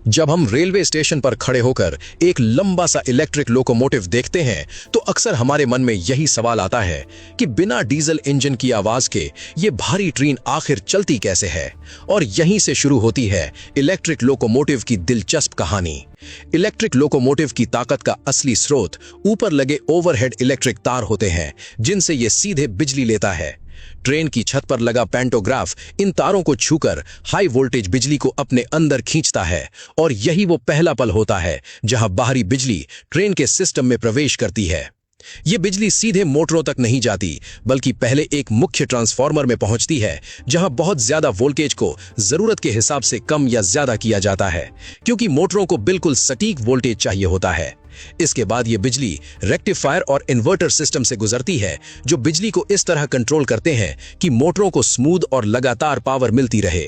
जब हम railway station पर खड़े होकर एक लंबा सा इलेक्ट्रिक लोकोमोटिव देखते हैं तो अक्सर हमारे मन में यही सवाल आता है कि बिना डीजल इंजन की आवाज के ये भारी ट्रेन आखिर चलती कैसे है। और यहीं से शुरू होती है इलेक्ट्रिक लोकोमोटिव की दिलचस्प कहानी। इलेक्ट्रिक लोकोमोटिव की ताकत का असली स्रोत ऊपर लगे ओवरहेड इलेक्ट्रिक तार होते हैं, जिनसे ये सीधे बिजली लेता है। ट्रेन की छत पर लगा पैंटोग्राफ इन तारों को छूकर हाई वोल्टेज बिजली को अपने अंदर खींचता है, और यही वो पहला पल होता है जहां बाहरी बिजली ट्रेन के सिस्टम में प्रवेश करती है। ये बिजली सीधे मोटरों तक नहीं जाती, बल्कि पहले एक मुख्य ट्रांसफार्मर में पहुंचती है, जहां बहुत ज्यादा वोल्टेज को जरूरत के हिसाब से कम या ज्यादा किया जाता है, क्योंकि मोटरों को बिल्कुल सटीक वोल्टेज चाहिए होता है। इसके बाद ये बिजली रेक्टिफायर और इन्वर्टर सिस्टम से गुजरती है, जो बिजली को इस तरह कंट्रोल करते हैं कि मोटरों को स्मूथ और लगातार पावर मिलती रहे।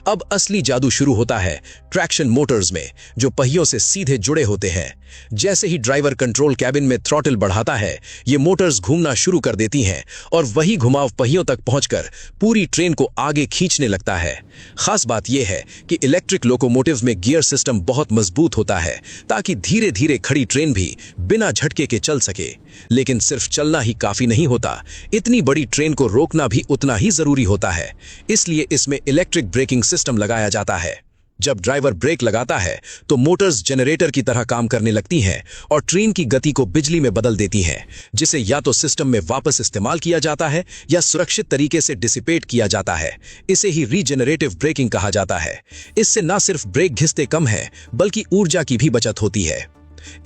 अब असली जादू शुरू होता है ट्रैक्शन मोटर्स में, जो पहियों से सीधे जुड़े होते हैं। जैसे ही ड्राइवर कंट्रोल कैबिन में थ्रॉटल बढ़ाता है, ये मोटर्स घूमना शुरू कर देती हैं, और वही घुमाव पहियों तक पहुंचकर पूरी ट्रेन को आगे खींचने लगता है। खास बात यह है कि इलेक्ट्रिक लोकोमोटिव में गियर सिस्टम बहुत मजबूत होता है, ताकि धीरे धीरे खड़ी ट्रेन भी बिना झटके के चल सके। लेकिन सिर्फ चलना ही काफी नहीं होता, इतनी बड़ी ट्रेन को रोकना भी उतना ही जरूरी होता है। इसलिए इसमें इलेक्ट्रिक ब्रेकिंग सिस्टम लगाया जाता है। जब ड्राइवर ब्रेक लगाता है तो मोटर्स जनरेटर की तरह काम करने लगती हैं और ट्रेन की गति को बिजली में बदल देती हैं, जिसे या तो सिस्टम में वापस इस्तेमाल किया जाता है या सुरक्षित तरीके से डिसिपेट किया जाता है। इसे ही रीजनरेटिव ब्रेकिंग कहा जाता है। इससे न सिर्फ ब्रेक घिसते कम है, बल्कि ऊर्जा की भी बचत होती है।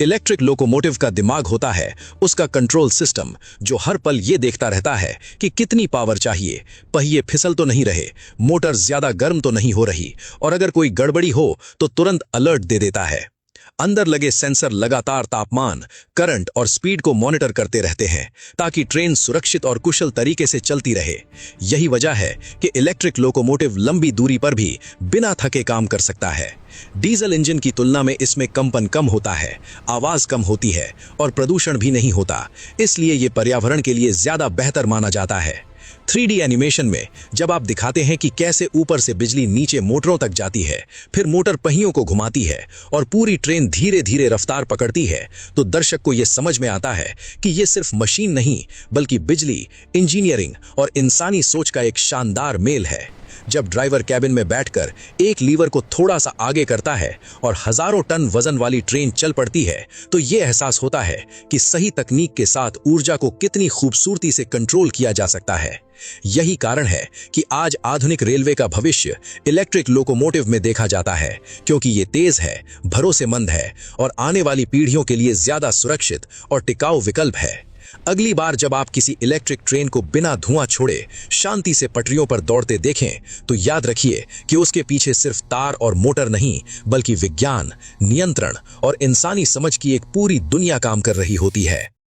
इलेक्ट्रिक लोकोमोटिव का दिमाग होता है उसका कंट्रोल सिस्टम, जो हर पल ये देखता रहता है कि कितनी पावर चाहिए, पहिए फिसल तो नहीं रहे, मोटर ज्यादा गर्म तो नहीं हो रही, और अगर कोई गड़बड़ी हो तो तुरंत अलर्ट दे देता है। अंदर लगे सेंसर लगातार तापमान, करंट और स्पीड को मॉनिटर करते रहते हैं, ताकि ट्रेन सुरक्षित और कुशल तरीके से चलती रहे। यही वजह है कि इलेक्ट्रिक लोकोमोटिव लंबी दूरी पर भी बिना थके काम कर सकता है। डीजल इंजन की तुलना में इसमें कंपन कम होता है, आवाज कम होती है और प्रदूषण भी नहीं होता, इसलिए यह पर्यावरण के लिए ज्यादा बेहतर माना जाता है। 3D एनिमेशन में जब आप दिखाते हैं कि कैसे ऊपर से बिजली नीचे मोटरों तक जाती है, फिर मोटर पहियों को घुमाती है और पूरी ट्रेन धीरे धीरे रफ्तार पकड़ती है, तो दर्शक को यह समझ में आता है कि यह सिर्फ मशीन नहीं, बल्कि बिजली, इंजीनियरिंग और इंसानी सोच का एक शानदार मेल है। जब ड्राइवर कैबिन में बैठकर एक लीवर को थोड़ा सा आगे करता है और हजारों टन वजन वाली ट्रेन चल पड़ती है, तो यह एहसास होता है कि सही तकनीक के साथ ऊर्जा को कितनी खूबसूरती से कंट्रोल किया जा सकता है। यही कारण है कि आज आधुनिक रेलवे का भविष्य इलेक्ट्रिक लोकोमोटिव में देखा जाता है, क्योंकि ये तेज है, भरोसेमंद है और आने वाली पीढ़ियों के लिए ज्यादा सुरक्षित और टिकाऊ विकल्प है। अगली बार जब आप किसी इलेक्ट्रिक ट्रेन को बिना धुआं छोड़े शांति से पटरियों पर दौड़ते देखें, तो याद रखिए कि उसके पीछे सिर्फ तार और मोटर नहीं, बल्कि विज्ञान, नियंत्रण और इंसानी समझ की एक पूरी दुनिया काम कर रही होती है।